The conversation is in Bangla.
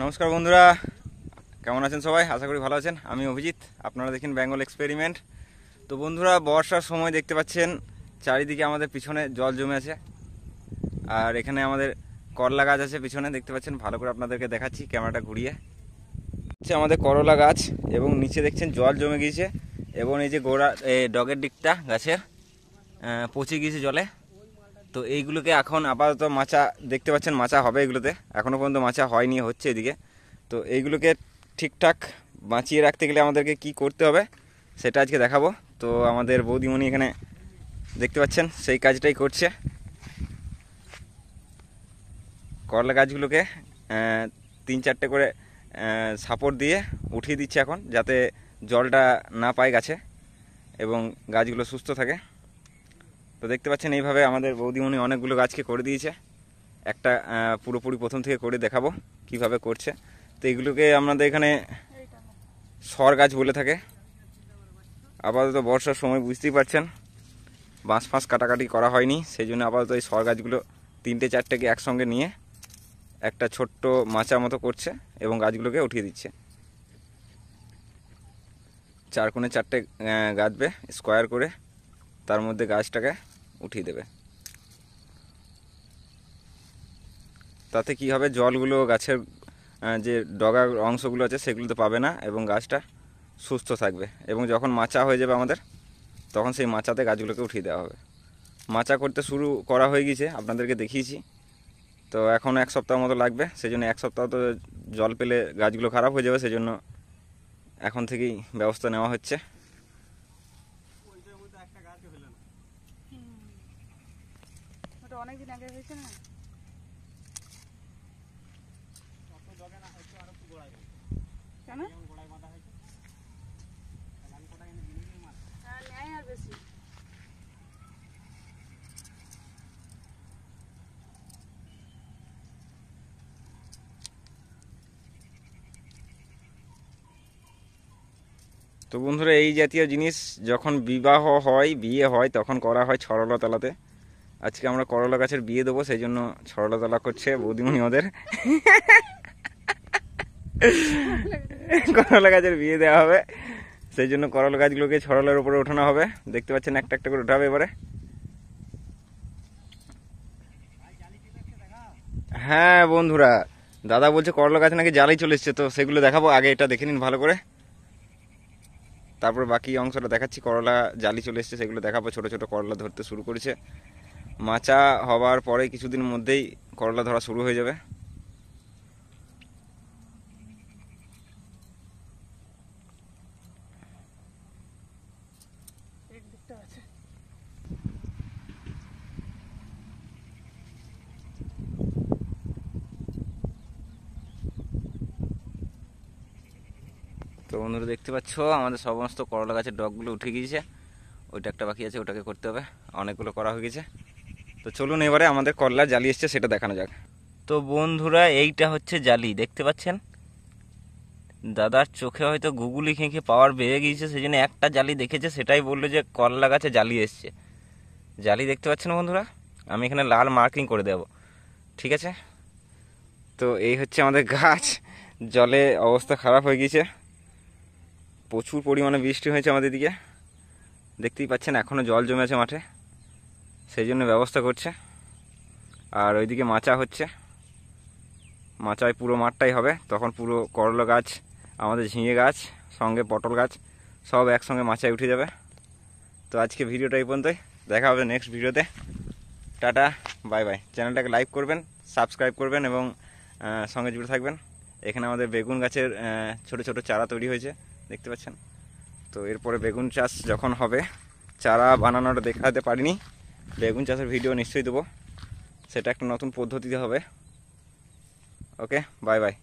নমস্কার বন্ধুরা, কেমন আছেন সবাই? আশা করি ভালো আছেন। আমি অভিজিৎ, আপনারা দেখেন বেঙ্গল এক্সপেরিমেন্ট। তো বন্ধুরা, বর্ষার সময় দেখতে পাচ্ছেন চারিদিকে আমাদের পিছনে জল জমে আছে, আর এখানে আমাদের করলা গাছ আছে পিছনে, দেখতে পাচ্ছেন। ভালো করে আপনাদেরকে দেখাচ্ছি ক্যামেরাটা ঘুরিয়ে। হচ্ছে আমাদের করলা গাছ, এবং নিচে দেখছেন জল জমে গিয়েছে, এবং এই যে গোড়া ডগের দিকটা গাছের পচে গিয়েছে জলে। তো এইগুলোকে এখন আপাতত মাচা, দেখতে পাচ্ছেন মাচা হবে এগুলোতে, এখনও পর্যন্ত মাচা হয়নি, হচ্ছে এদিকে। তো এইগুলোকে ঠিকঠাক বাঁচিয়ে রাখতে গেলে আমাদেরকে কি করতে হবে সেটা আজকে দেখাবো। তো আমাদের বৌদিমণি এখানে দেখতে পাচ্ছেন সেই কাজটাই করছে। করলা গাছগুলোকে 3-4টে করে সাপোর্ট দিয়ে উঠিয়ে দিচ্ছে এখন, যাতে জলটা না পায় গাছে এবং গাছগুলো সুস্থ থাকে। তো দেখতে পাচ্ছেন এইভাবে আমাদের বৌদিমণি অনেকগুলো গাছকে করে দিয়েছে। একটা পুরোপুরি প্রথম থেকে করে দেখাবো কিভাবে করছে। তো এইগুলোকে আমাদের এখানে সর গাছ বলে থাকে। আপাতত বর্ষার সময় বুঝতেই পারছেন বাঁশ ফাঁস কাটাকাটি করা হয়নি, সেই জন্য আপাতত এই সর গাছগুলো 3-4টেকে একসঙ্গে নিয়ে একটা ছোট্ট মাচা মতো করছে এবং গাছগুলোকে উঠিয়ে দিচ্ছে। 4 কোণে 4টে গাঁথবে স্কোয়ার করে, তার মধ্যে গাছটাকে উঠিয়ে দেবে। তাতে কি হবে, জলগুলো গাছের যে ডগার অংশগুলো আছে সেগুলোতে পাবে না এবং গাছটা সুস্থ থাকবে। এবং যখন মাচা হয়ে যাবে আমাদের, তখন সেই মাচাতে গাছগুলোকে উঠিয়ে দেওয়া হবে। মাচা করতে শুরু করা হয়ে গেছে, আপনাদেরকে দেখিয়েছি। তো এখন 1 সপ্তাহ মতো লাগবে, সেই জন্য 1 সপ্তাহ তো জল পেলে গাছগুলো খারাপ হয়ে যাবে, সেই জন্য এখন থেকেই ব্যবস্থা নেওয়া হচ্ছে। অনেকদিন আগে হয়েছে না, কেন নেয় আর বেশি। তো বন্ধুরা, এই জাতীয় জিনিস যখন বিবাহ হয়, বিয়ে হয়, তখন করা হয় ছড়লতলাতে। আজকে আমরা করলা গাছের বিয়ে দেবো, সেই জন্য ছড়লতলা করছে বৌদিমণি ওদের। করলা গাছের বিয়ে দেওয়া হবে, সেই জন্য করলা গাছগুলোকে ছড়লার উপরে ওঠানো হবে। দেখতে পাচ্ছেন একটা একটা করে উঠাবে এবারে। হ্যাঁ বন্ধুরা, দাদা বলছে করলা গাছ নাকি জালি চলে এসছে, তো সেগুলো দেখাবো। আগে এটা দেখে নিন ভালো করে, তারপর বাকি অংশটা দেখাচ্ছি। করলা জালি চলে এসছে সেগুলো দেখাবো। ছোট ছোট করলা ধরতে শুরু করেছে। মাচা হবার পরে কিছুদিন মধ্যেই করলা ধরা শুরু হয়ে যাবে। তো বন্ধুরা, দেখতে পাচ্ছ আমাদের সমস্ত করলা গাছের ডগগুলো উঠে গিয়েছে। ওইটা একটা বাকি আছে, ওটাকে করতে হবে। অনেকগুলো করা হয়ে গেছে। তো চলুন এবারে আমাদের করলা জালি এসছে সেটা দেখানো যাক। তো বন্ধুরা, এইটা হচ্ছে জালি, দেখতে পাচ্ছেন। দাদার চোখে হয়তো গুগলি খেঁকে পাওয়ার বেড়ে গিয়েছে, সেই জন্য একটা জালি দেখেছে, সেটাই বললো যে করলা গাছে জালি এসছে। জালি দেখতে পাচ্ছেন বন্ধুরা, আমি এখানে লাল মার্কিং করে দেব, ঠিক আছে? তো এই হচ্ছে আমাদের গাছ। জলে অবস্থা খারাপ হয়ে গিয়েছে, প্রচুর পরিমাণে বৃষ্টি হয়েছে আমাদের দিকে, দেখতেই পাচ্ছেন। এখনও জল জমে আছে মাঠে, সেই জন্য ব্যবস্থা করছে। আর ওইদিকে মাচা হচ্ছে, মাচায় পুরো মাঠটাই হবে। তখন পুরো করলা গাছ, আমাদের ঝিঙে গাছ, সঙ্গে পটল গাছ সব একসঙ্গে মাচায় উঠে যাবে। তো আজকে ভিডিওটা এই পর্যন্তই, দেখা হবে নেক্সট ভিডিওতে। Tata, bye bye. চ্যানেলটাকে লাইক করবেন, সাবস্ক্রাইব করবেন এবং সঙ্গে জুড়ে থাকবেন। এখানে আমাদের বেগুন গাছের ছোট ছোট চারা তৈরি হয়েছে, দেখতে পাচ্ছেন। তো এরপরে বেগুন চাষ যখন হবে, চারা বানানোটা দেখাতে পারিনি, বেগুন চাষের ভিডিও নিশ্চয়ই দেবো। সেটা একটা নতুন পদ্ধতিতে হবে। ওকে, বাই বাই।